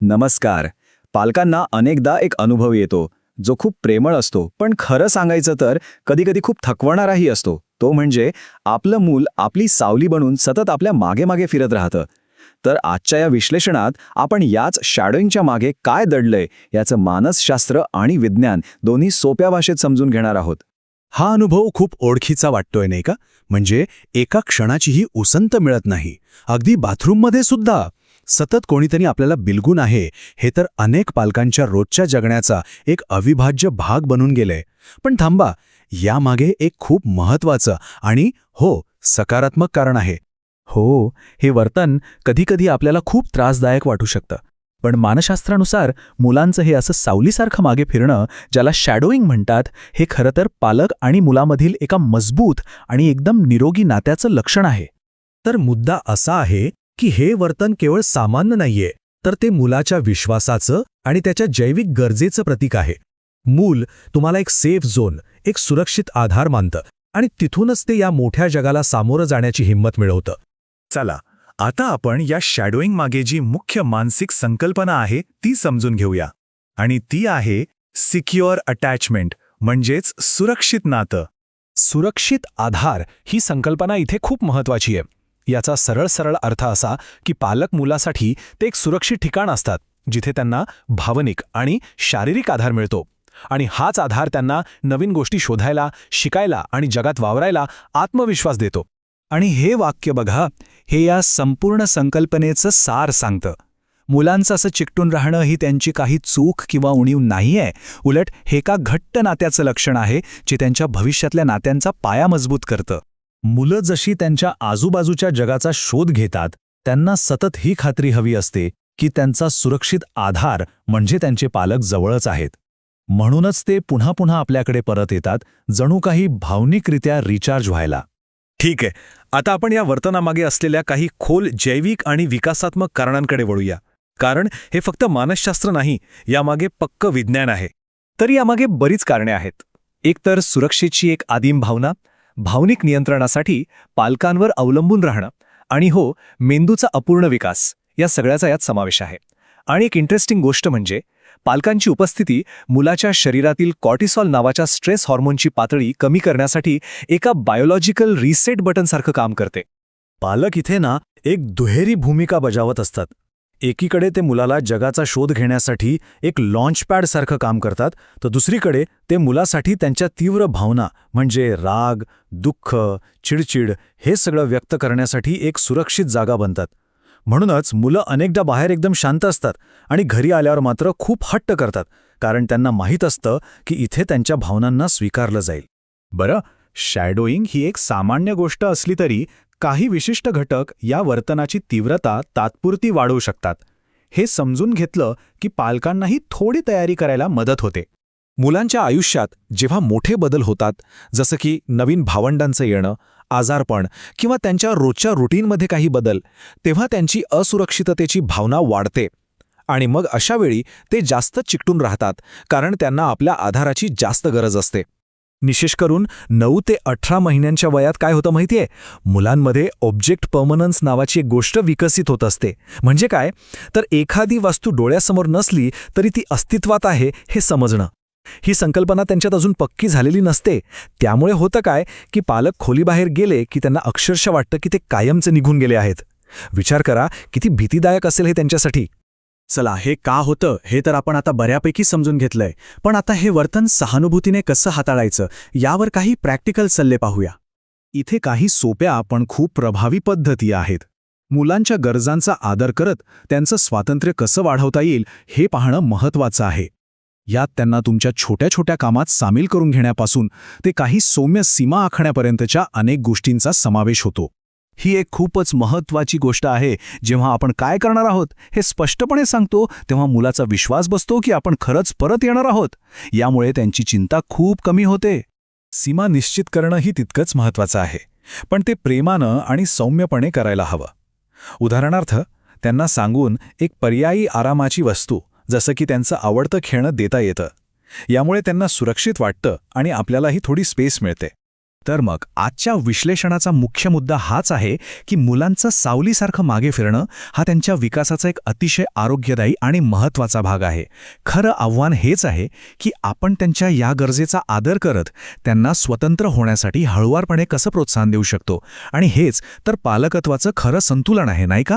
नमस्कार. पालकांना अनेकदा एक अनुभव येतो जो खूप प्रेमळ असतो, पण खरं सांगायचं तर कधीकधी खूप थकवणाराही असतो. तो म्हणजे आपलं मूल आपली सावली बनून सतत आपल्या मागे मागे फिरत राहतं. तर आजच्या या विश्लेषणात आपण याच शॅडोइंगच्या मागे काय दडलंय याचं मानसशास्त्र आणि विज्ञान दोन्ही सोप्या भाषेत समजून घेणार आहोत. हा अनुभव खूप ओळखीचा वाटतोय नाही का? म्हणजे एका क्षणाचीही उसंत मिळत नाही. अगदी बाथरूममध्ये सुद्धा सतत कोणीतरी आपल्याला बिलगून आहे, हे तर अनेक पालकांच्या रोजच्या जगण्याचा एक अविभाज्य भाग बनून गेलंय. पण थांबा, यामागे एक खूप महत्वाचं आणि सकारात्मक कारण आहे. हे वर्तन कधीकधी आपल्याला खूप त्रासदायक वाटू शकतं. पण मानसशास्त्रानुसार मुलांचं हे असं सावलीसारखं मागे फिरणं, ज्याला शॅडोइंग म्हणतात, हे खरं तर पालक आणि मुलामधील एका मजबूत आणि एकदम निरोगी नात्याचं लक्षण आहे. तर मुद्दा असा आहे की हे वर्तन केवळ सामान्य नाहीये, तर ते मुलाच्या विश्वासाचं आणि त्याच्या जैविक गरजेचं प्रतीक आहे. मूल तुम्हाला एक सेफ झोन, एक सुरक्षित आधार मानतं आणि तिथूनच ते या मोठ्या जगाला सामोरं जाण्याची हिंमत मिळवतं. चला, आता आपण या शॅडोइंग मागे जी मुख्य मानसिक संकल्पना आहे ती समजून घेऊया. आणि ती आहे सिक्युअर अटॅचमेंट, म्हणजेच सुरक्षित नातं. सुरक्षित आधार ही संकल्पना इथे खूप महत्वाची आहे. याचा सरळ अर्थ असा की पालक मुलासाठी ते एक सुरक्षित ठिकाण असतात, जिथे त्यांना भावनिक आणि शारीरिक आधार मिळतो. आणि हाच आधार त्यांना नवीन गोष्टी शोधायला, शिकायला आणि जगात वावरायला आत्मविश्वास देतो. आणि हे वाक्य बघा, हे या संपूर्ण संकल्पनेचं सार सांगतं. मुलांचं असं चिकटून राहणं ही त्यांची काही चूक किंवा उणीव नाहीये. उलट हे एका घट्ट नात्याचं लक्षण आहे, जे त्यांच्या भविष्यातल्या नात्यांचा पाया मजबूत करतं. मुलं जशी त्यांच्या आजूबाजूच्या जगाचा शोध घेतात, त्यांना सतत ही खात्री हवी असते की त्यांचा सुरक्षित आधार म्हणजे त्यांचे पालक जवळच आहेत. म्हणूनच ते पुन्हा पुन्हा आपल्याकडे परत येतात, जणू काही भावनिकरित्या रिचार्ज व्हायला. ठीक आहे, आता आपण या वर्तनामागे असलेल्या काही खोल जैविक आणि विकासात्मक कारणांकडे वळूया. कारण हे फक्त मानसशास्त्र नाही, यामागे पक्क विज्ञान आहे. तर यामागे बरीच कारणे आहेत. एक तर सुरक्षेची एक आदिम भावना, भावनिक नियंत्रणासाठी पालकांवर अवलंबून राहणं, आणि मेंदूचा अपूर्ण विकास, या सगळ्याचा यात समावेश आहे. आणि एक इंटरेस्टिंग गोष्ट म्हणजे पालकांची उपस्थिती मुलाच्या शरीरातील कॉर्टिसॉल नावाच्या स्ट्रेस हॉर्मोनची पातळी कमी करण्यासाठी एका बायोलॉजिकल रिसेट बटनसारखं काम करते. पालक इथे एक दुहेरी भूमिका बजावत असतात. एकीकडे ते मुलाला जगाचा शोध घेण्यासाठी एक लॉन्चपॅड सारखं काम करतात, तर दुसरीकडे ते मुलासाठी त्यांच्या तीव्र भावना म्हणजे राग, दुःख, चिडचिड हे सगळं व्यक्त करण्यासाठी एक सुरक्षित जागा बनतात. म्हणूनच मुलं अनेकदा बाहेर एकदम शांत असतात आणि घरी आल्यावर मात्र खूप हट्ट करतात, कारण त्यांना माहीत असतं की इथे त्यांच्या भावनांना स्वीकारलं जाईल. बरं, शॅडोइंग ही एक सामान्य गोष्ट असली तरी काही विशिष्ट घटक या वर्तनाची तीव्रता तात्पुरती वाढवू शकतात. हे समजून घेतलं की पालकांनाही थोडी तयारी करायला मदत होते. मुलांच्या आयुष्यात जेव्हा मोठे बदल होतात, जसं की नवीन भावंडांचं येणं, आजारपण किंवा त्यांच्या रोजच्या रुटीनमध्ये काही बदल, तेव्हा त्यांची असुरक्षिततेची भावना वाढते. आणि मग अशा वेळी ते जास्त चिकटून राहतात, कारण त्यांना आपल्या आधाराची जास्त गरज असते. विशेष करून 9 ते 18 महिन्यांच्या वयात काय होतं माहितीये? मुलांमध्ये ऑब्जेक्ट पर्मनन्स नावाची एक गोष्ट विकसित होत असते. म्हणजे काय? तर एखादी वस्तू डोळ्यासमोर नसली तरी ती अस्तित्वात आहे हे समजणं. ही संकल्पना त्यांच्यात अजून पक्की झालेली नसते. त्यामुळे होतं काय की पालक खोलीबाहेर गेले की त्यांना अक्षरशः वाटतं की ते कायमचे निघून गेले आहेत. विचार करा, किती भीतीदायक असेल हे त्यांच्यासाठी. चला, हे का होतं हे तर आपण आता बऱ्यापैकी समजून घेतलंय. पण आता हे वर्तन सहानुभूतीने कसं हाताळायचं यावर काही प्रॅक्टिकल सल्ले पाहूया. इथे काही सोप्या पण खूप प्रभावी पद्धती आहेत. मुलांच्या गरजांचा आदर करत त्यांचं स्वातंत्र्य कसं वाढवता येईल हे पाहणं महत्त्वाचं आहे. यात त्यांना तुमच्या छोट्या छोट्या कामात सामील करून घेण्यापासून ते काही सौम्य सीमा आखण्यापर्यंतच्या अनेक गोष्टींचा समावेश होतो. ही एक खूपच महत्त्वाची गोष्ट आहे. जेव्हा आपण काय करणार आहोत हे स्पष्टपणे सांगतो, तेव्हा मुलाचा विश्वास बसतो की आपण खरंच परत येणार आहोत. यामुळे त्यांची चिंता खूप कमी होते. सीमा निश्चित करणंही तितकंच महत्त्वाचं आहे, पण ते प्रेमानं आणि सौम्यपणे करायला हवं. उदाहरणार्थ, त्यांना सांगून एक पर्यायी आरामाची वस्तू, जसं की त्यांचं आवडतं खेळणं देता येतं. यामुळे त्यांना सुरक्षित वाटतं आणि आपल्यालाही थोडी स्पेस मिळते. तर मग आजच्या विश्लेषणाचा मुख्य मुद्दा हाच आहे की मुलांचं सावलीसारखं मागे फिरणं हा त्यांच्या विकासाचा एक अतिशय आरोग्यदायी आणि महत्त्वाचा भाग आहे. खरं आव्हान हेच आहे की आपण त्यांच्या या गरजेचा आदर करत त्यांना स्वतंत्र होण्यासाठी हळुवारपणे कसं प्रोत्साहन देऊ शकतो. आणि हेच तर पालकत्वाचं खरं संतुलन आहे, नाही का?